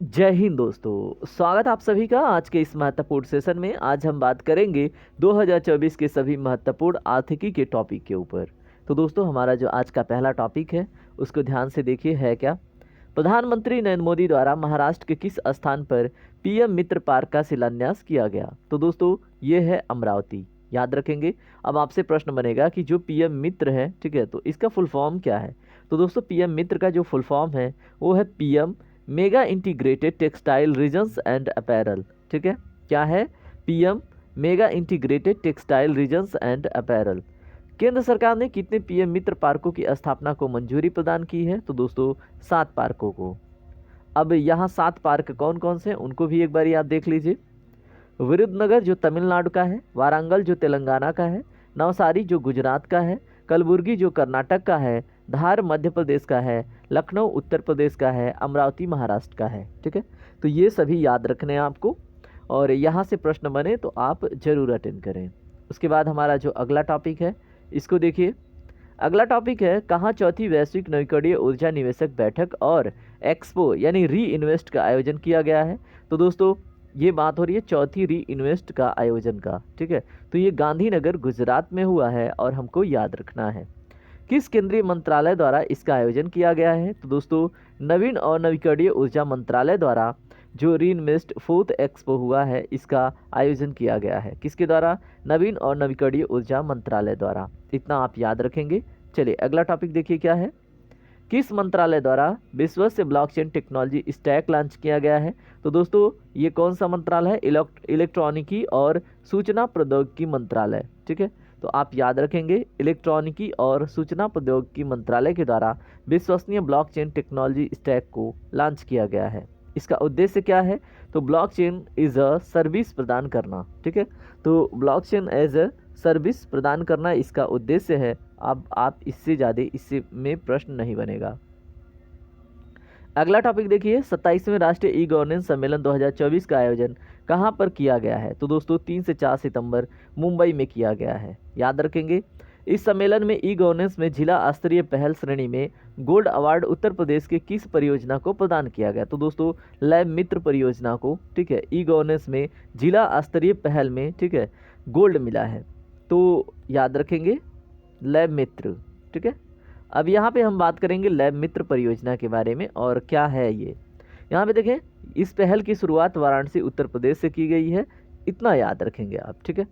जय हिंद दोस्तों, स्वागत आप सभी का आज के इस महत्वपूर्ण सेशन में। आज हम बात करेंगे 2024 के सभी महत्वपूर्ण आर्थिकी के टॉपिक के ऊपर। तो दोस्तों, हमारा जो आज का पहला टॉपिक है उसको ध्यान से देखिए, है क्या। प्रधानमंत्री नरेंद्र मोदी द्वारा महाराष्ट्र के किस स्थान पर पीएम मित्र पार्क का शिलान्यास किया गया? तो दोस्तों, ये है अमरावती। याद रखेंगे। अब आपसे प्रश्न बनेगा कि जो पीएम मित्र है, ठीक है, तो इसका फुल फॉर्म क्या है? तो दोस्तों, पीएम मित्र का जो फुल फॉर्म है वो है PM mega integrated textile regions and apparel. ठीक है, क्या है? PM mega integrated textile regions and apparel. केंद्र सरकार ने कितने पीएम मित्र पार्कों की स्थापना को मंजूरी प्रदान की है? तो दोस्तों, 7 पार्कों को। अब यहाँ 7 पार्क कौन कौन से हैं उनको भी एक बार आप देख लीजिए। विरुद्धनगर जो तमिलनाडु का है, वारंगल जो तेलंगाना का है, नवसारी जो गुजरात का है, कलबुर्गी जो कर्नाटक का है, धार मध्य प्रदेश का है, लखनऊ उत्तर प्रदेश का है, अमरावती महाराष्ट्र का है। ठीक है, तो ये सभी याद रखने हैं आपको, और यहाँ से प्रश्न बने तो आप जरूर अटेंड करें। उसके बाद हमारा जो अगला टॉपिक है इसको देखिए। अगला टॉपिक है, कहाँ चौथी वैश्विक नवीकरणीय ऊर्जा निवेशक बैठक और एक्सपो यानी री इन्वेस्ट का आयोजन किया गया है? तो दोस्तों, ये बात हो रही है चौथी री इन्वेस्ट का आयोजन का। ठीक है, तो ये गांधीनगर गुजरात में हुआ है और हमको याद रखना है। किस केंद्रीय मंत्रालय द्वारा इसका आयोजन किया गया है? तो दोस्तों, नवीन और नवीकरणीय ऊर्जा मंत्रालय द्वारा जो री इन्वेस्ट फोर्थ एक्सपो हुआ है इसका आयोजन किया गया है। किसके द्वारा? नवीन और नवीकरणीय ऊर्जा मंत्रालय द्वारा। इतना आप याद रखेंगे। चलिए अगला टॉपिक देखिए, क्या है। किस मंत्रालय द्वारा विश्व से ब्लॉकचेन टेक्नोलॉजी स्टैक लॉन्च किया गया है? तो दोस्तों, ये कौन सा मंत्रालय है? इलेक्ट्रॉनिकी और सूचना प्रौद्योगिकी मंत्रालय। ठीक है, तो आप याद रखेंगे, इलेक्ट्रॉनिकी और सूचना प्रौद्योगिकी मंत्रालय के द्वारा विश्वसनीय ब्लॉकचेन टेक्नोलॉजी स्टैक को लॉन्च किया गया है। इसका उद्देश्य क्या है? तो ब्लॉकचेन इज अ सर्विस प्रदान करना। ठीक है, तो ब्लॉकचेन एज अ सर्विस प्रदान करना इसका उद्देश्य है। अब आप इससे ज़्यादा इससे में प्रश्न नहीं बनेगा। अगला टॉपिक देखिए, 27वें राष्ट्रीय ई गवर्नेंस सम्मेलन 2024 का आयोजन कहाँ पर किया गया है? तो दोस्तों, 3 से 4 सितंबर मुंबई में किया गया है। याद रखेंगे। इस सम्मेलन में ई गवर्नेंस में जिला स्तरीय पहल श्रेणी में गोल्ड अवार्ड उत्तर प्रदेश के किस परियोजना को प्रदान किया गया? तो दोस्तों, लैब मित्र परियोजना को। ठीक है, ई गवर्नेंस में जिला स्तरीय पहल में, ठीक है, गोल्ड मिला है। तो याद रखेंगे, लैब मित्र। ठीक है, अब यहाँ पे हम बात करेंगे लैब मित्र परियोजना के बारे में, और क्या है ये। यहाँ पे देखें, इस पहल की शुरुआत वाराणसी उत्तर प्रदेश से की गई है। इतना याद रखेंगे आप। ठीक है,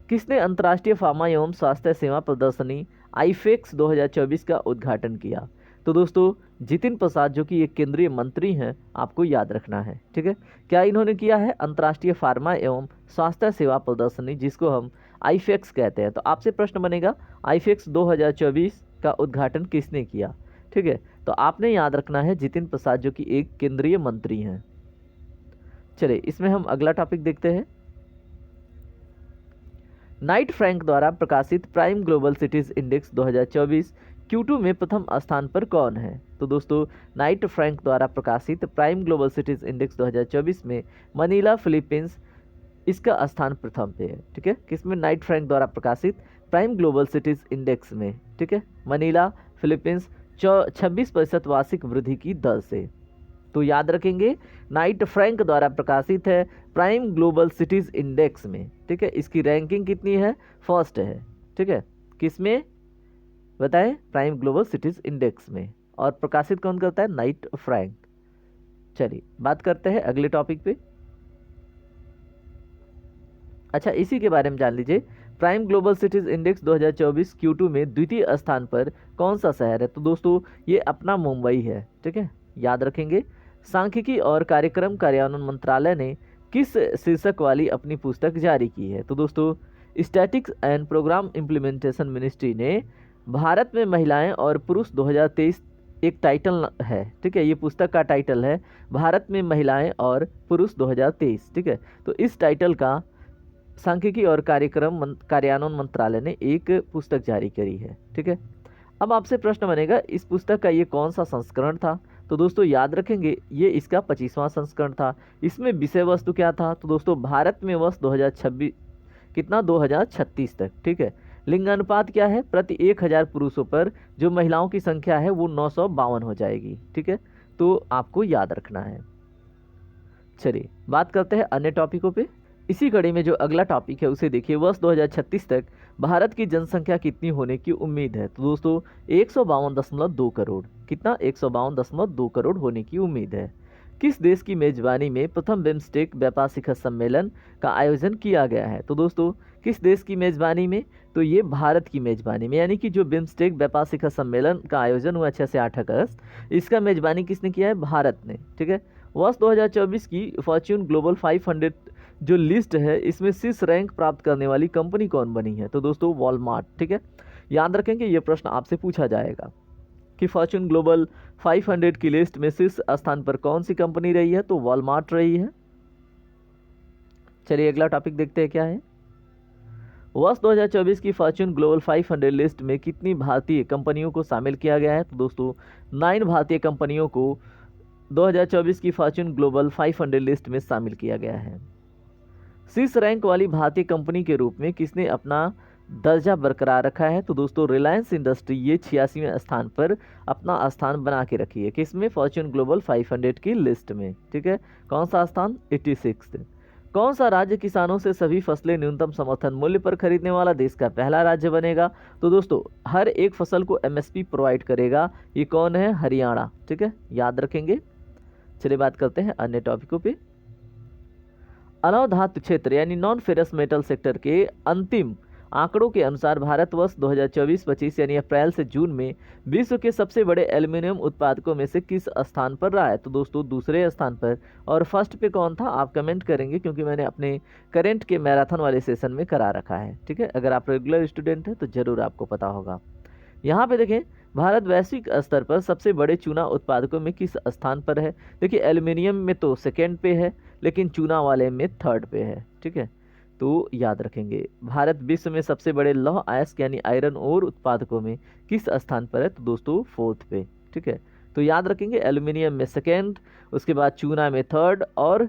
किसने अंतर्राष्ट्रीय फार्मा एवं स्वास्थ्य सेवा प्रदर्शनी आईफेक्स 2024 का उद्घाटन किया? तो दोस्तों, जितिन प्रसाद, जो कि एक केंद्रीय मंत्री हैं, आपको याद रखना है। ठीक है, क्या इन्होंने किया है? अंतर्राष्ट्रीय फार्मा एवं स्वास्थ्य सेवा प्रदर्शनी, जिसको हम आईफेक्स कहते हैं। तो आपसे प्रश्न बनेगा, आईफेक्स 2024 का उद्घाटन किसने किया? ठीक है, तो आपने याद रखना है जितिन प्रसाद, जो कि एक केंद्रीय मंत्री हैं। चलिए इसमें हम अगला टॉपिक देखते हैं। नाइट फ्रैंक द्वारा प्रकाशित prime global cities index 2024 Q2 में प्रथम स्थान पर कौन है? तो दोस्तों, नाइट फ्रैंक द्वारा प्रकाशित प्राइम ग्लोबल सिटीज इंडेक्स 2024 में मनीला फिलीपींस इसका स्थान प्रथम पे है। ठीक है, किसमें? नाइट फ्रैंक द्वारा प्रकाशित प्राइम ग्लोबल सिटीज इंडेक्स में। ठीक है, मनीला फिलीपींस 26% वार्षिक वृद्धि की दर से। तो याद रखेंगे, नाइट फ्रैंक द्वारा प्रकाशित है प्राइम ग्लोबल सिटीज इंडेक्स में। ठीक है, इसकी रैंकिंग कितनी है? फर्स्ट है। ठीक है, किसमें बताएं? प्राइम ग्लोबल सिटीज इंडेक्स में। और प्रकाशित कौन करता है? Knight Frank. चलिए बात करते हैं अगले टॉपिक पे। अच्छा, इसी के बारे में जान लीजिए। Prime global cities index 2024 Q2 में द्वितीय स्थान पर कौन सा शहर है? तो दोस्तों, ये अपना मुंबई है। ठीक है, याद रखेंगे। सांख्यिकी और कार्यक्रम कार्यान्वयन मंत्रालय ने किस शीर्षक वाली अपनी पुस्तक जारी की है? तो दोस्तों, statistics and programme implementation ministry ने भारत में महिलाएं और पुरुष 2023 एक टाइटल है। ठीक है, ये पुस्तक का टाइटल है भारत में महिलाएं और पुरुष 2023। ठीक है, तो इस टाइटल का सांख्यिकी और कार्यान्वयन मंत्रालय ने एक पुस्तक जारी करी है। ठीक है, अब आपसे प्रश्न बनेगा, इस पुस्तक का ये कौन सा संस्करण था? तो दोस्तों, याद रखेंगे, ये इसका 25वां संस्करण था। इसमें विषय वस्तु क्या था? तो दोस्तों, भारत में वर्ष 2026 कितना 2036 तक। ठीक है, लिंगानुपात क्या है? प्रति 1000 पुरुषों पर जो महिलाओं की संख्या है वो 952 हो जाएगी। ठीक है, तो आपको याद रखना है। चलिए बात करते हैं अन्य टॉपिकों पे। इसी कड़ी में जो अगला टॉपिक है उसे देखिए, वर्ष 2036 तक भारत की जनसंख्या कितनी होने की उम्मीद है। तो दोस्तों 152.2 करोड़, कितना 152.2 करोड़ होने की उम्मीद है। किस देश की मेजबानी में प्रथम बिम्स्टेक व्यापार शिखर सम्मेलन का आयोजन किया गया है। तो दोस्तों किस देश की मेजबानी में, तो ये भारत की मेजबानी में, यानी कि जो बिम्स्टेक व्यापार शिखर सम्मेलन का आयोजन हुआ 6 से 8 अगस्त, इसका मेजबानी किसने किया है, भारत ने। ठीक है, वर्ष 2024 की फॉर्च्यून ग्लोबल 500 जो लिस्ट है इसमें शीर्ष रैंक प्राप्त करने वाली कंपनी कौन बनी है। तो दोस्तों वॉलमार्ट। ठीक है, याद रखेंगे ये प्रश्न आपसे पूछा जाएगा कि फॉर्च्यून ग्लोबल 500 की लिस्ट में शीर्ष स्थान पर कौन सी कंपनी रही है, तो वॉलमार्ट रही है। चलिए अगला टॉपिक देखते हैं क्या है। वर्ष 2024 की फॉर्च्यून ग्लोबल 500 लिस्ट में कितनी भारतीय कंपनियों को शामिल किया गया है। तो दोस्तों 9 भारतीय कंपनियों को 2024 की फॉर्च्यून ग्लोबल 500 लिस्ट में शामिल किया गया है। शीर्ष रैंक वाली भारतीय कंपनी के रूप में किसने अपना दर्जा बरकरार रखा है। तो दोस्तों रिलायंस इंडस्ट्री ये 86वें स्थान पर अपना स्थान बना के रखी है, किसमें, फॉर्च्यून ग्लोबल 500 की लिस्ट में। ठीक है, कौन सा स्थान, 86। कौन सा राज्य किसानों से सभी फसलें न्यूनतम समर्थन मूल्य पर खरीदने वाला देश का पहला राज्य बनेगा। तो दोस्तों हर एक फसल को एमएसपी प्रोवाइड करेगा, ये कौन है, हरियाणा। ठीक है, याद रखेंगे। चलिए बात करते हैं अन्य टॉपिकों पे। अनवधातु क्षेत्र यानी नॉन फेरस मेटल सेक्टर के अंतिम आंकड़ों के अनुसार भारत वर्ष 2024-25 यानी अप्रैल से जून में विश्व के सबसे बड़े एल्युमिनियम उत्पादकों में से किस स्थान पर रहा है। तो दोस्तों दूसरे स्थान पर। और फर्स्ट पे कौन था, आप कमेंट करेंगे, क्योंकि मैंने अपने करंट के मैराथन वाले सेशन में करा रखा है। ठीक है, अगर आप रेगुलर स्टूडेंट हैं तो जरूर आपको पता होगा। यहाँ पे देखें, भारत वैश्विक स्तर पर सबसे बड़े चूना उत्पादकों में किस स्थान पर है। देखिए एल्युमिनियम में तो सेकेंड पे है, लेकिन चूना वाले में थर्ड पे है। ठीक है, तो याद रखेंगे भारत विश्व में सबसे बड़े लौह अयस्क यानी आयरन ओर उत्पादकों में किस स्थान पर है। तो दोस्तों फोर्थ पे। ठीक है, तो याद रखेंगे एल्युमिनियम में सेकेंड, उसके बाद चूना में थर्ड और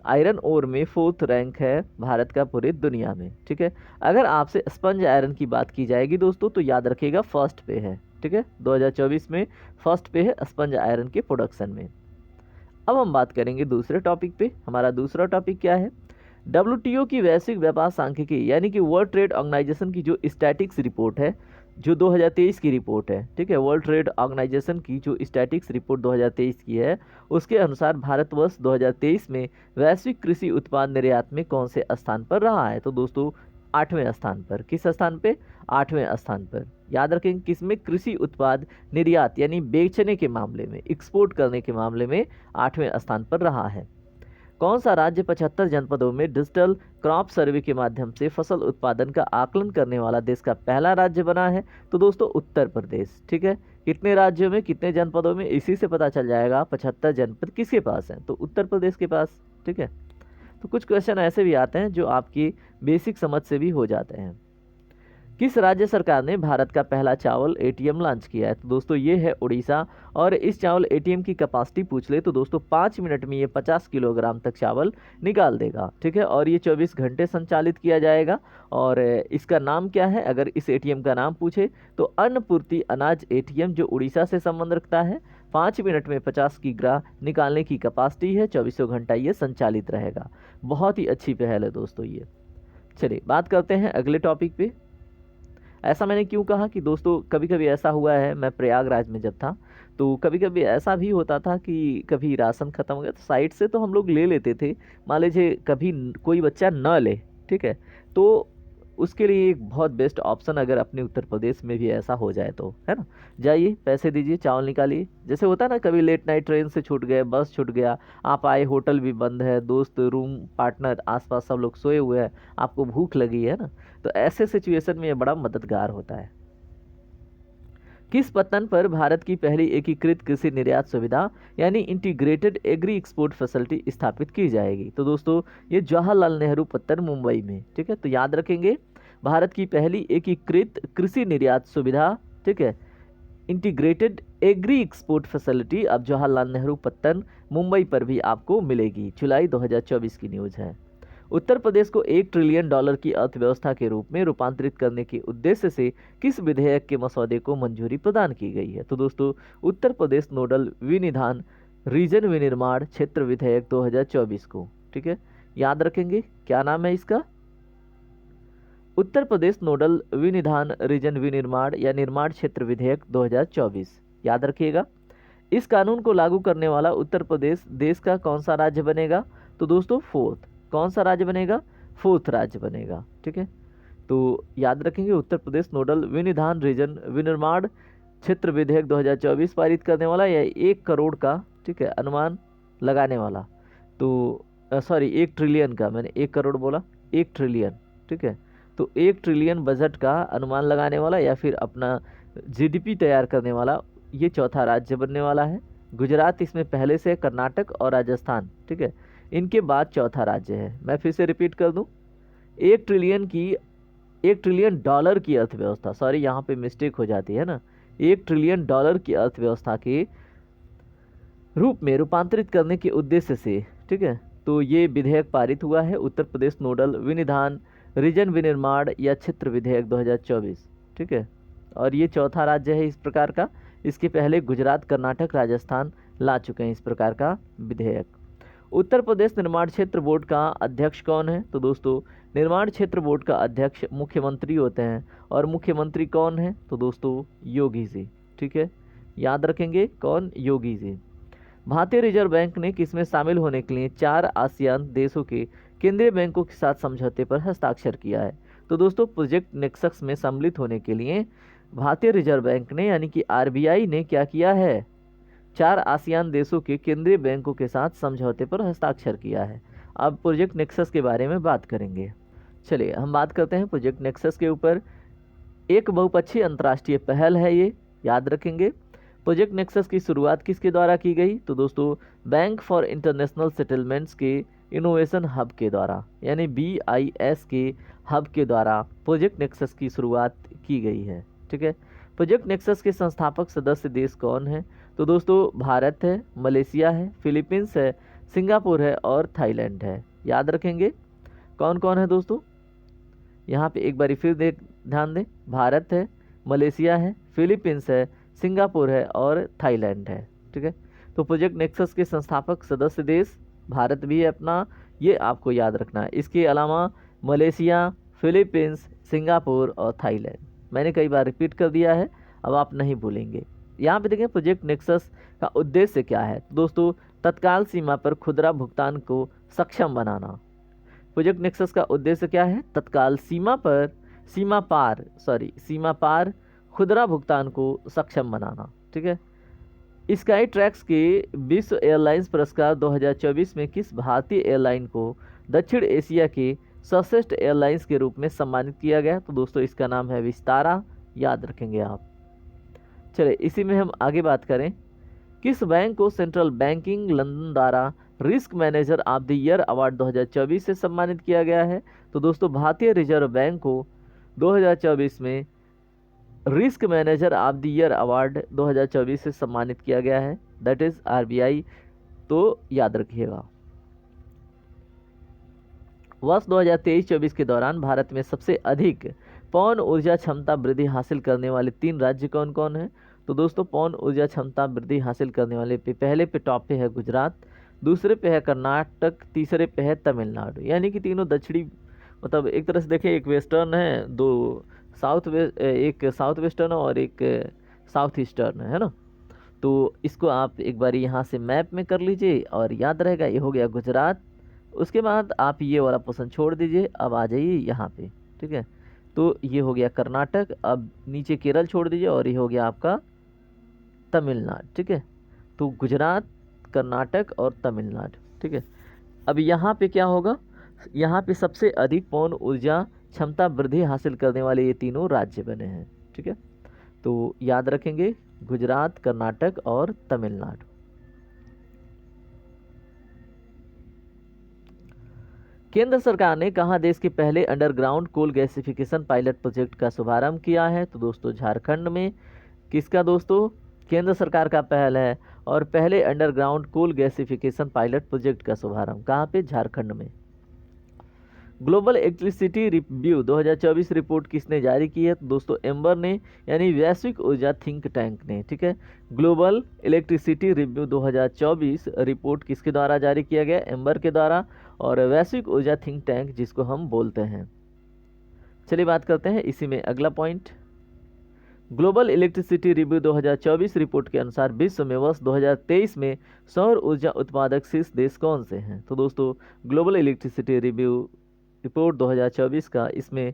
आयरन ओर में फोर्थ रैंक है भारत का पूरी दुनिया में। ठीक है, अगर आपसे स्पंज आयरन की बात की जाएगी दोस्तों तो याद रखिएगा फर्स्ट पे है। ठीक है, 2024 में फर्स्ट पे है स्पंज आयरन के प्रोडक्शन में। अब हम बात करेंगे दूसरे टॉपिक पे। हमारा दूसरा टॉपिक क्या है, WTO की वैश्विक व्यापार सांख्यिकी यानी कि वर्ल्ड ट्रेड ऑर्गेनाइजेशन की जो स्टैटिक्स रिपोर्ट है, जो 2023 की रिपोर्ट है। ठीक है, वर्ल्ड ट्रेड ऑर्गेनाइजेशन की जो स्टैटिक्स रिपोर्ट 2023 की है, उसके अनुसार भारतवर्ष 2023 में वैश्विक कृषि उत्पाद निर्यात में कौन से स्थान पर रहा है। तो दोस्तों 8वें स्थान पर। किस स्थान पे, 8वें स्थान पर। याद रखें किसमें, कृषि उत्पाद निर्यात यानी बेचने के मामले में, एक्सपोर्ट करने के मामले में 8वें स्थान पर रहा है। कौन सा राज्य 75 जनपदों में डिजिटल क्रॉप सर्वे के माध्यम से फसल उत्पादन का आकलन करने वाला देश का पहला राज्य बना है। तो दोस्तों उत्तर प्रदेश। ठीक है, कितने राज्यों में कितने जनपदों में, इसी से पता चल जाएगा 75 जनपद किसके पास हैं, तो उत्तर प्रदेश के पास। ठीक है, तो कुछ क्वेश्चन ऐसे भी आते हैं जो आपकी बेसिक समझ से भी हो जाते हैं। किस राज्य सरकार ने भारत का पहला चावल एटीएम लॉन्च किया है। तो दोस्तों ये है उड़ीसा। और इस चावल एटीएम की कैपेसिटी पूछ ले तो दोस्तों 5 मिनट में ये 50 किलोग्राम तक चावल निकाल देगा। ठीक है, और ये 24 घंटे संचालित किया जाएगा। और इसका नाम क्या है, अगर इस एटीएम का नाम पूछे तो अन्नपूर्ति अनाज एटीएम, जो उड़ीसा से संबंध रखता है। 5 मिनट में 50 किग्रा निकालने की कैपेसिटी है, 24 घंटा ये संचालित रहेगा। बहुत ही अच्छी पहल है दोस्तों ये। चलिए बात करते हैं अगले टॉपिक पे। ऐसा मैंने क्यों कहा कि दोस्तों कभी कभी ऐसा हुआ है, मैं प्रयागराज में जब था तो कभी कभी ऐसा भी होता था कि कभी राशन ख़त्म हो गया तो साइड से तो हम लोग ले लेते थे। मान लीजिए कभी कोई बच्चा न ले, ठीक है, तो उसके लिए एक बहुत बेस्ट ऑप्शन, अगर अपने उत्तर प्रदेश में भी ऐसा हो जाए तो, है ना, जाइए पैसे दीजिए चावल निकालिए। जैसे होता है ना, कभी लेट नाइट ट्रेन से छूट गए, बस छूट गया, आप आए, होटल भी बंद है, दोस्त, रूम पार्टनर, आसपास सब लोग सोए हुए हैं, आपको भूख लगी है ना, तो ऐसे सिचुएशन में ये बड़ा मददगार होता है। किस पत्तन पर भारत की पहली एकीकृत कृषि निर्यात सुविधा यानी इंटीग्रेटेड एग्री एक्सपोर्ट फैसिलिटी स्थापित की जाएगी। तो दोस्तों ये जवाहरलाल नेहरू पत्तन मुंबई में। ठीक है, तो याद रखेंगे भारत की पहली एकीकृत कृषि निर्यात सुविधा, ठीक है, इंटीग्रेटेड एग्री एक्सपोर्ट फैसिलिटी अब जवाहरलाल नेहरू पत्तन मुंबई पर भी आपको मिलेगी। जुलाई 2024 की न्यूज़ है। उत्तर प्रदेश को $1 ट्रिलियन की अर्थव्यवस्था के रूप में रूपांतरित करने के उद्देश्य से किस विधेयक के मसौदे को मंजूरी प्रदान की गई है। तो दोस्तों उत्तर प्रदेश नोडल विनिधान रीजन विनिर्माण क्षेत्र विधेयक 2024 को। ठीक है, याद रखेंगे क्या नाम है इसका, उत्तर प्रदेश नोडल विनिधान रीजन विनिर्माण या निर्माण क्षेत्र विधेयक 2024। याद रखिएगा। इस कानून को लागू करने वाला उत्तर प्रदेश देश का कौन सा राज्य बनेगा, तो दोस्तों फोर्थ। कौन सा राज्य बनेगा, फोर्थ राज्य बनेगा। ठीक है, तो याद रखेंगे उत्तर प्रदेश नोडल विनिधान रीजन विनिर्माण क्षेत्र विधेयक 2024 पारित करने वाला या 1 करोड़ का, ठीक है, अनुमान लगाने वाला, तो सॉरी 1 ट्रिलियन का, मैंने 1 करोड़ बोला, 1 ट्रिलियन। ठीक है, तो 1 ट्रिलियन बजट का अनुमान लगाने वाला या फिर अपना जीडीपी तैयार करने वाला ये चौथा राज्य बनने वाला है। गुजरात इसमें पहले से, कर्नाटक और राजस्थान, ठीक है, इनके बाद चौथा राज्य है। मैं फिर से रिपीट कर दूं, 1 ट्रिलियन डॉलर की अर्थव्यवस्था, सॉरी यहाँ पे मिस्टेक हो जाती है ना, 1 ट्रिलियन डॉलर की अर्थव्यवस्था के रूप में रूपांतरित करने के उद्देश्य से, ठीक है, तो ये विधेयक पारित हुआ है, उत्तर प्रदेश नोडल विनिधान रीजन विनिर्माण या क्षेत्र विधेयक 2024। ठीक है, और ये चौथा राज्य है इस प्रकार का। इसके पहले गुजरात, कर्नाटक, राजस्थान ला चुके हैं इस प्रकार का विधेयक। उत्तर प्रदेश निर्माण क्षेत्र बोर्ड का अध्यक्ष कौन है, तो दोस्तों निर्माण क्षेत्र बोर्ड का अध्यक्ष मुख्यमंत्री होते हैं। और मुख्यमंत्री कौन है, तो दोस्तों योगी जी। ठीक है, याद रखेंगे कौन, योगी जी। भारतीय रिजर्व बैंक ने किसमें शामिल होने के लिए 4 आसियान देशों के केंद्रीय बैंकों के साथ समझौते पर हस्ताक्षर किया है, तो दोस्तों प्रोजेक्ट नेक्सस में सम्मिलित होने के लिए भारतीय रिजर्व बैंक ने यानी कि आरबीआई ने क्या किया है, 4 आसियान देशों के केंद्रीय बैंकों के साथ समझौते पर हस्ताक्षर किया है। अब प्रोजेक्ट नेक्सस के बारे में बात करेंगे। चलिए हम बात करते हैं प्रोजेक्ट नेक्सस के ऊपर। एक बहुपक्षीय अंतर्राष्ट्रीय पहल है ये, याद रखेंगे। प्रोजेक्ट नेक्सस की शुरुआत किसके द्वारा की गई, तो दोस्तों बैंक फॉर इंटरनेशनल सेटलमेंट्स के इनोवेशन हब के द्वारा, यानी BIS के हब के द्वारा प्रोजेक्ट नेक्सस की शुरुआत की गई है। ठीक है, प्रोजेक्ट नेक्सस के संस्थापक सदस्य देश कौन है, तो दोस्तों भारत है, मलेशिया है, फिलीपींस है, सिंगापुर है और थाईलैंड है। याद रखेंगे कौन कौन है दोस्तों, यहाँ पे एक बार फिर ध्यान दें, भारत है, मलेशिया है, फिलीपींस है, सिंगापुर है और थाईलैंड है। ठीक है, तो प्रोजेक्ट नेक्सस के संस्थापक सदस्य देश भारत भी है अपना, ये आपको याद रखना है। इसके अलावा मलेशिया, फिलीपींस, सिंगापुर और थाईलैंड, मैंने कई बार रिपीट कर दिया है, अब आप नहीं भूलेंगे। यहाँ पे देखें प्रोजेक्ट नेक्सस का उद्देश्य क्या है, दोस्तों तत्काल सीमा पर खुदरा भुगतान को सक्षम बनाना। प्रोजेक्ट नेक्सस का उद्देश्य क्या है, तत्काल सीमा पार खुदरा भुगतान को सक्षम बनाना। ठीक है, स्काई ट्रैक्स के विश्व एयरलाइंस पुरस्कार 2024 में किस भारतीय एयरलाइन को दक्षिण एशिया के सर्वश्रेष्ठ एयरलाइंस के रूप में सम्मानित किया गया, तो दोस्तों इसका नाम है विस्तारा। याद रखेंगे आप। चलिए इसी में हम आगे बात करें, किस बैंक को सेंट्रल बैंकिंग लंदन द्वारा risk manager of the year award 2024 से सम्मानित किया गया है, तो दोस्तों भारतीय रिजर्व बैंक को 2024 में risk manager of the year award 2024 से सम्मानित किया गया है, दैट इज आरबीआई। तो याद रखिएगा। वर्ष 2023-24 के दौरान भारत में सबसे अधिक पवन ऊर्जा क्षमता वृद्धि हासिल करने वाले 3 राज्य कौन कौन हैं, तो दोस्तों पवन ऊर्जा क्षमता वृद्धि हासिल करने वाले पहले पे टॉप पे है गुजरात, दूसरे पे है कर्नाटक, तीसरे पे है तमिलनाडु। यानी कि तीनों दक्षिणी, मतलब एक तरह से देखें एक वेस्टर्न है, दो एक साउथ वेस्टर्न और एक साउथ ईस्टर्न है ना। तो इसको आप एक बार यहाँ से मैप में कर लीजिए और याद रहेगा, ये हो गया गुजरात। उसके बाद आप ये वाला पोर्शन छोड़ दीजिए, अब आ जाइए यहाँ पे। ठीक है, तो ये हो गया कर्नाटक, अब नीचे केरल छोड़ दीजिए और ये हो गया आपका तमिलनाडु। ठीक है, तो गुजरात, कर्नाटक और तमिलनाडु। ठीक है, अब यहाँ पे क्या होगा, यहाँ पे सबसे अधिक पवन ऊर्जा क्षमता वृद्धि हासिल करने वाले ये तीनों राज्य बने हैं। ठीक है, तो याद रखेंगे गुजरात, कर्नाटक और तमिलनाडु। केंद्र सरकार ने कहाँ देश के पहले underground coal gasification pilot project का शुभारंभ किया है, तो दोस्तों झारखंड में। किसका दोस्तों, केंद्र सरकार का पहल है और पहले underground coal gasification pilot project का शुभारंभ कहाँ पे, झारखंड में। ग्लोबल इलेक्ट्रिसिटी रिव्यू 2024 रिपोर्ट किसने जारी की है? तो दोस्तों एम्बर ने, यानी वैश्विक ऊर्जा थिंक टैंक ने। ठीक है, ग्लोबल इलेक्ट्रिसिटी रिव्यू 2024 रिपोर्ट किसके द्वारा जारी किया गया? एम्बर के द्वारा, और वैश्विक ऊर्जा थिंक टैंक जिसको हम बोलते हैं। चलिए बात करते हैं इसी में अगला point. Global electricity review 2024 report के अनुसार विश्व में वर्ष 2023 में सौर ऊर्जा उत्पादक शीर्ष देश कौन से हैं? तो दोस्तों ग्लोबल इलेक्ट्रिसिटी रिव्यू रिपोर्ट 2024 का, इसमें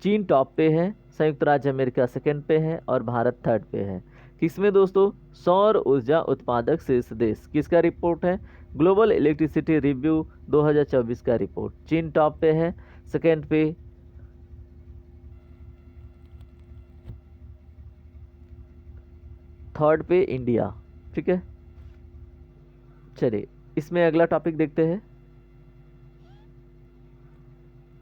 चीन टॉप पे है, संयुक्त राज्य अमेरिका सेकंड पे है और भारत थर्ड पे है। किसमें दोस्तों? सौर ऊर्जा उत्पादक शीर्ष देश किसका रिपोर्ट है? ग्लोबल इलेक्ट्रिसिटी रिव्यू 2024 का रिपोर्ट। चीन टॉप पे है, सेकंड पे थर्ड पे इंडिया। ठीक है, चलिए इसमें अगला टॉपिक देखते हैं।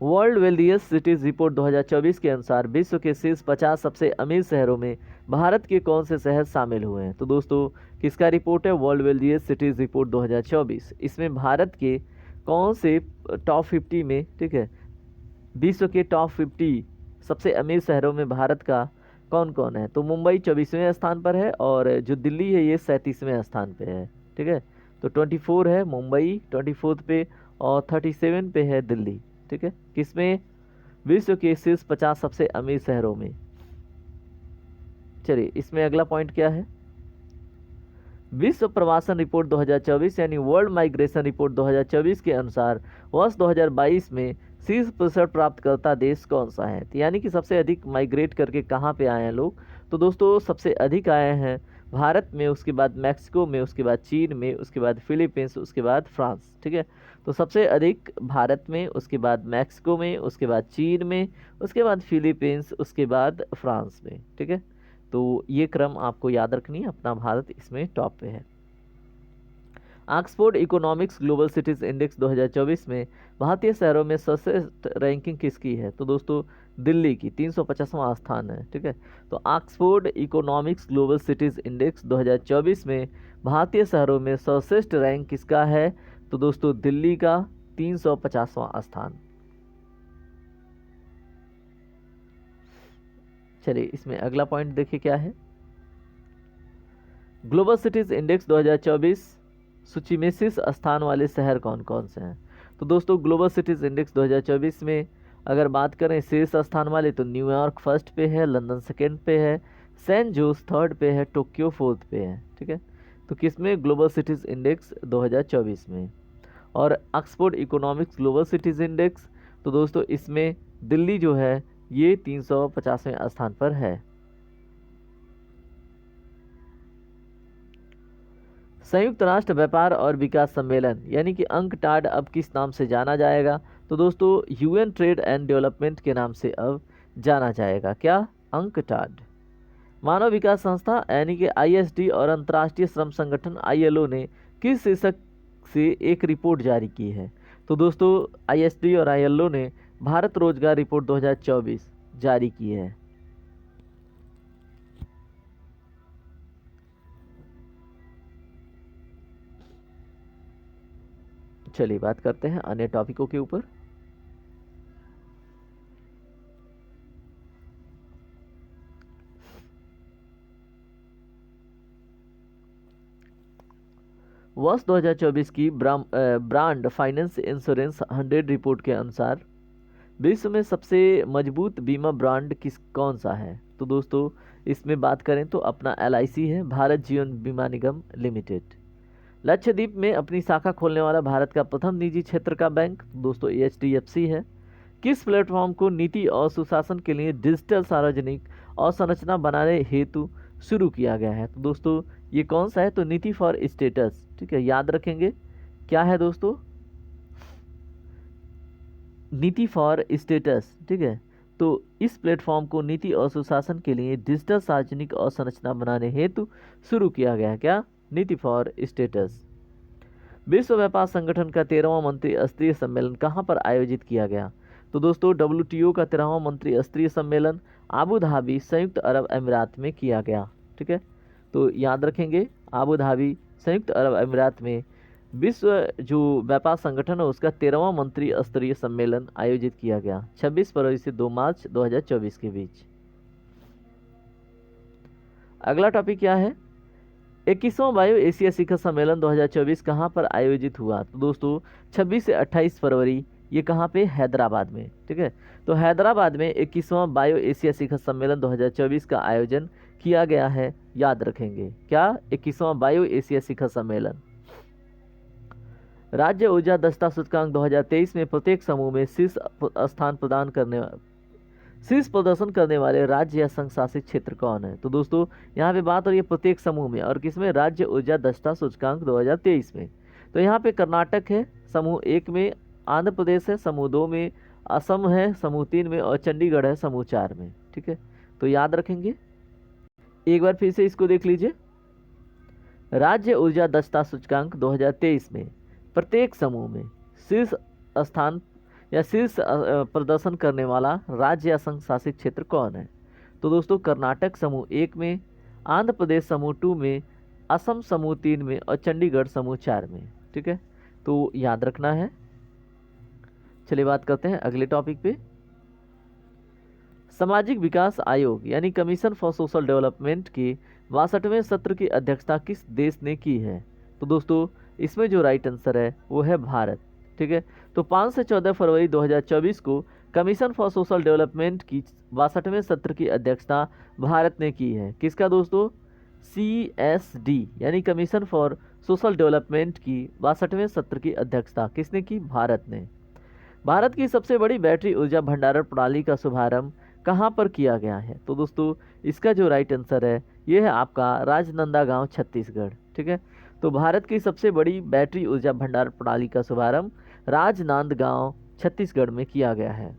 वर्ल्ड वेल्थिएस्ट सिटीज रिपोर्ट 2024 के अनुसार विश्व के शीर्ष 50 सबसे अमीर शहरों में भारत के कौन से शहर शामिल हुए हैं? तो दोस्तों किसका रिपोर्ट है? World wealthiest cities report 2024। इसमें भारत के कौन से टॉप 50 में, ठीक है, विश्व के टॉप 50 सबसे अमीर शहरों में भारत का कौन कौन है? तो मुंबई 24वें स्थान पर है, और जो दिल्ली है ये 37वें स्थान पे है। ठीक है, तो 24 है मुंबई 24 पे, और 37 पे है दिल्ली। ठीक है, किसमें? विश्व के शीर्ष 50 सबसे अमीर शहरों में। चलिए इसमें अगला पॉइंट क्या है? विश्व प्रवासन रिपोर्ट 2024 यानी वर्ल्ड माइग्रेशन रिपोर्ट 2024 के अनुसार वर्ष 2022 में शीर्ष प्रतिशत प्राप्तकर्ता देश कौन सा है? तो यानी कि सबसे अधिक माइग्रेट करके कहाँ पे आए हैं लोग? तो दोस्तों सबसे अधिक आए हैं भारत में, उसके बाद मैक्सिको में, उसके बाद चीन में, उसके बाद फिलीपींस, उसके बाद फ्रांस। ठीक है, तो सबसे अधिक भारत में, उसके बाद मैक्सिको में, उसके बाद चीन में, उसके बाद फिलीपींस, उसके बाद फ्रांस में। ठीक है, तो ये क्रम आपको याद रखनी है, अपना भारत इसमें टॉप पे है। Oxford economics global cities index 2024 में भारतीय शहरों में सर्वश्रेष्ठ रैंकिंग किसकी है? तो दोस्तों दिल्ली की 350वां स्थान है। ठीक है, तो Oxford economics global cities index 2024 में भारतीय शहरों में सर्वश्रेष्ठ रैंक किसका है? तो दोस्तों दिल्ली का 350वां स्थान। चलिए इसमें अगला पॉइंट देखिए क्या है। ग्लोबल सिटीज इंडेक्स 2024 सूची में शीर्ष स्थान वाले शहर कौन कौन से हैं? तो दोस्तों ग्लोबल सिटीज इंडेक्स 2024 में अगर बात करें शीर्ष स्थान वाले, तो न्यूयॉर्क फर्स्ट पे है, लंदन सेकंड पे है, सैन जोस थर्ड पे है, टोक्यो फोर्थ पे है। ठीक है, तो किसमें? ग्लोबल सिटीज इंडेक्स 2024 में। और Oxford economics global cities index, तो दोस्तों इसमें दिल्ली जो है ये 350वें स्थान पर है। संयुक्त राष्ट्र व्यापार और विकास सम्मेलन यानी कि अंकटाड अब किस नाम से जाना जाएगा? तो दोस्तों यूएन ट्रेड एंड डेवलपमेंट के नाम से अब जाना जाएगा। क्या? अंकटाड। मानव विकास संस्था यानी कि आईएसडी और अंतर्राष्ट्रीय श्रम संगठन आईएलओ ने किस शीर्षक से एक रिपोर्ट जारी की है? तो दोस्तों आईएसडी और आईएलओ ने भारत रोजगार रिपोर्ट 2024 जारी की है। चलिए बात करते हैं अन्य टॉपिकों के ऊपर। वर्ष 2024 की ब्रांड फाइनेंस इंश्योरेंस 100 रिपोर्ट के अनुसार विश्व में सबसे मजबूत बीमा ब्रांड कौन सा है? तो दोस्तों इसमें बात करें तो अपना एलआईसी है, भारत जीवन बीमा निगम लिमिटेड। लक्षद्वीप में अपनी शाखा खोलने वाला भारत का प्रथम निजी क्षेत्र का बैंक दोस्तों एचडीएफसी है। किस प्लेटफॉर्म को नीति और सुशासन के लिए डिजिटल सार्वजनिक अवसंरचना बनाने हेतु शुरू किया गया है? तो दोस्तों ये कौन सा है? तो नीति फॉर स्टेटस। ठीक है, याद रखेंगे क्या है दोस्तों? नीति फॉर स्टेटस। ठीक है, तो इस प्लेटफॉर्म को नीति और सुशासन के लिए डिजिटल सार्वजनिक अवसंरचना बनाने हेतु शुरू किया गया है। क्या? नीति फॉर स्टेटस। विश्व व्यापार संगठन का 13वां मंत्री स्तरीय सम्मेलन कहां पर आयोजित किया गया? तो दोस्तों डब्ल्यूटीओ का 13वां मंत्री स्तरीय सम्मेलन आबू धाबी संयुक्त अरब अमीरात में किया गया। ठीक है, तो याद रखेंगे आबू धाबी संयुक्त अरब अमीरात में विश्व जो व्यापार संगठन है उसका 13वां मंत्री स्तरीय सम्मेलन आयोजित किया गया 26 फरवरी से 2 मार्च 2024 के बीच। अगला टॉपिक क्या है? 21वां बायो एशिया शिखर सम्मेलन 2024 कहाँ पर आयोजित हुआ? तो दोस्तों 26 से 28 फरवरी, ये कहाँ पे? हैदराबाद में। ठीक है, तो हैदराबाद में 21वां बायो एशिया शिखर सम्मेलन 2024 का आयोजन किया गया है, याद रखेंगे। क्या? 21वां बायो एशिया शिखर सम्मेलन। राज्य ऊर्जा दक्षता सूचकांक 2023 में प्रत्येक समूह में शीर्ष प्रदर्शन करने वाले राज्य या संघ शासित क्षेत्र कौन है? तो दोस्तों यहाँ पे बात हो रही है प्रत्येक समूह में, और किसमें? राज्य ऊर्जा दक्षता सूचकांक 2023 में। तो यहाँ पे कर्नाटक है समूह 1 में, आंध्र प्रदेश है समूह 2 में, असम है समूह 3 में, और चंडीगढ़ है समूह 4 में। ठीक है, तो याद रखेंगे। एक बार फिर से इसको देख लीजिए। राज्य ऊर्जा दक्षता सूचकांक 2023 में प्रत्येक समूह में शीर्ष स्थान या शीर्ष प्रदर्शन करने वाला राज्य या संघ शासित क्षेत्र कौन है? तो दोस्तों कर्नाटक समूह 1 में, आंध्र प्रदेश समूह 2 में, असम समूह 3 में, और चंडीगढ़ समूह 4 में। ठीक है, तो याद रखना है। चलिए बात करते हैं अगले टॉपिक पे। सामाजिक विकास आयोग यानी कमीशन फॉर सोशल डेवलपमेंट के 62वें सत्र की अध्यक्षता किस देश ने की है? तो दोस्तों इसमें जो राइट आंसर है वो है भारत। ठीक है, तो 5 से 14 फरवरी 2024 को कमीशन फॉर सोशल डेवलपमेंट की 62वें सत्र की अध्यक्षता भारत ने की है। किसका दोस्तों? CSD यानी कमीशन फॉर सोशल डेवलपमेंट की 62वें सत्र की अध्यक्षता किसने की? भारत ने। भारत की सबसे बड़ी बैटरी ऊर्जा भंडारण प्रणाली का शुभारंभ कहाँ पर किया गया है? तो दोस्तों इसका जो राइट आंसर है ये है आपका राजनांदगांव छत्तीसगढ़। ठीक है, तो भारत की सबसे बड़ी बैटरी ऊर्जा भंडारण प्रणाली का शुभारंभ राजनांदगांव छत्तीसगढ़ में किया गया है।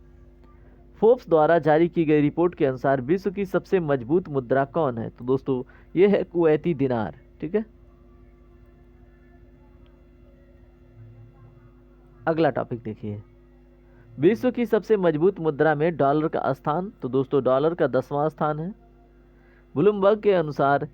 फोर्ब्स द्वारा जारी की गई रिपोर्ट के अनुसार विश्व की सबसे मजबूत मुद्रा कौन है? तो दोस्तों ये है कुवैती दिनार। ठीक है, अगला टॉपिक देखिए। विश्व की सबसे मजबूत मुद्रा में डॉलर का स्थान? तो दोस्तों डॉलर का 10वां स्थान है। ब्लूमबर्ग के अनुसार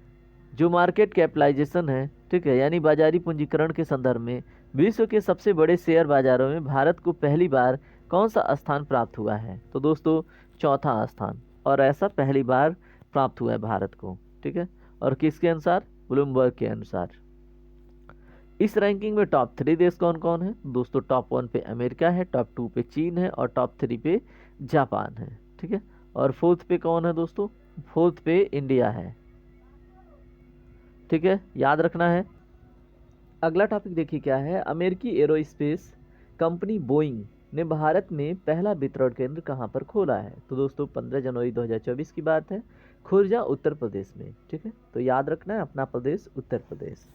जो मार्केट कैपिटलाइजेशन है, ठीक है, यानी बाजारी पूंजीकरण के संदर्भ में विश्व के सबसे बड़े शेयर बाजारों में भारत को पहली बार कौन सा स्थान प्राप्त हुआ है? तो दोस्तों चौथा स्थान, और ऐसा पहली बार प्राप्त हुआ है भारत को। ठीक है, और किसके अनुसार? ब्लूमबर्ग के अनुसार। इस रैंकिंग में टॉप 3 देश कौन कौन है? दोस्तों टॉप 1 पे अमेरिका है, टॉप 2 पे चीन है, और टॉप 3 पे जापान है। ठीक है, और फोर्थ पे कौन है दोस्तों? फोर्थ पे इंडिया है। ठीक है, याद रखना है। अगला टॉपिक देखिए क्या है। अमेरिकी एरोस्पेस कंपनी बोइंग ने भारत में पहला वितरण केंद्र कहाँ पर खोला है? तो दोस्तों 15 जनवरी 2024 की बात है, खुर्जा उत्तर प्रदेश में। ठीक है, तो याद रखना है अपना प्रदेश Uttar Pradesh.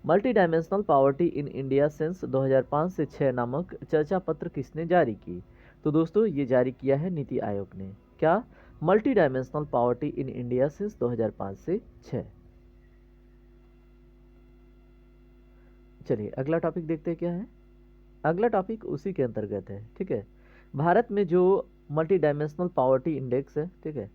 Multi dimensional poverty in India since 2005 से 6 नामक चर्चा पत्र किसने जारी की? तो दोस्तों ये जारी किया है नीति आयोग ने। क्या? Multi dimensional poverty in India since 2005 से 6। चलिए अगला टॉपिक देखते हैं क्या है। अगला टॉपिक उसी के अंतर्गत है। ठीक है, भारत में जो मल्टी डायमेंशनल पॉवर्टी इंडेक्स है, ठीक है,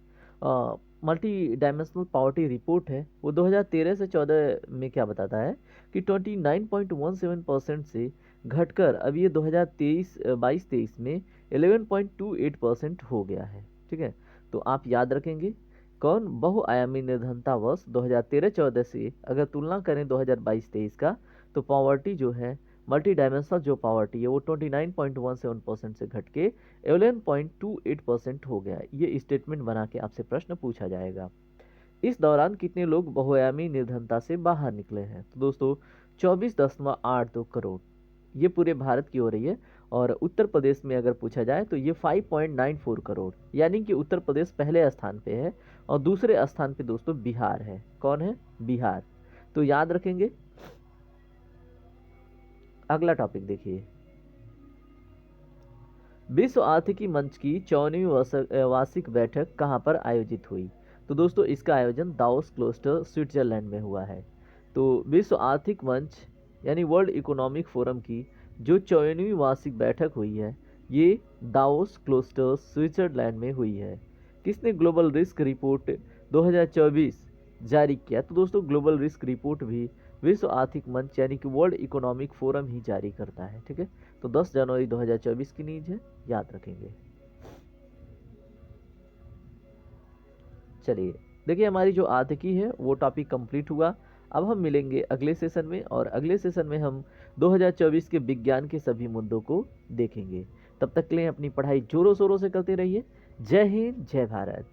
मल्टी डायमेंशनल पॉवर्टी रिपोर्ट है, वो 2013 से 14 में क्या बताता है कि 29.17% से घटकर अब ये 2022-23 में 11.28% हो गया है। ठीक है, तो आप याद रखेंगे कौन? बहुआयामी निर्धनता वर्ष 2013-14 से अगर तुलना करें 2022-23 का, तो पॉवर्टी जो है, मल्टी डायमेंशनल जो पॉवर्टी है वो 29.17% से घट के 11.28% हो गया। ये स्टेटमेंट बना के आपसे प्रश्न पूछा जाएगा। इस दौरान कितने लोग बहुआयामी निर्धनता से बाहर निकले हैं? तो दोस्तों 24.82 करोड़, ये पूरे भारत की हो रही है। और उत्तर प्रदेश में अगर पूछा जाए तो ये 5.94 करोड़, यानी कि उत्तर प्रदेश पहले स्थान पे है, और दूसरे स्थान पे दोस्तों बिहार है। कौन है? बिहार। तो याद रखेंगे। अगला टॉपिक देखिए। विश्व आर्थिकी मंच की 54वीं वार्षिक बैठक कहाँ पर आयोजित हुई? तो दोस्तों इसका आयोजन दावोस क्लोस्टर स्विट्जरलैंड में हुआ है। तो विश्व आर्थिक मंच यानी वर्ल्ड इकोनॉमिक फोरम की जो 54वीं वार्षिक बैठक हुई है, ये दावोस क्लोस्टर स्विट्जरलैंड में हुई है। किसने ग्लोबल रिस्क रिपोर्ट 2024 जारी किया? तो दोस्तों ग्लोबल रिस्क रिपोर्ट भी विश्व आर्थिक मंच यानी कि वर्ल्ड इकोनॉमिक फोरम ही जारी करता है। ठीक है, तो 10 जनवरी 2024 की न्यूज है, याद रखेंगे। चलिए देखिए, हमारी जो आर्थिकी है वो टॉपिक कंप्लीट हुआ। अब हम मिलेंगे अगले सेशन में, और अगले सेशन में हम 2024 के विज्ञान के सभी मुद्दों को देखेंगे। तब तक के लिए अपनी पढ़ाई जोरों शोरों से करते रहिए। जय हिंद, जय भारत।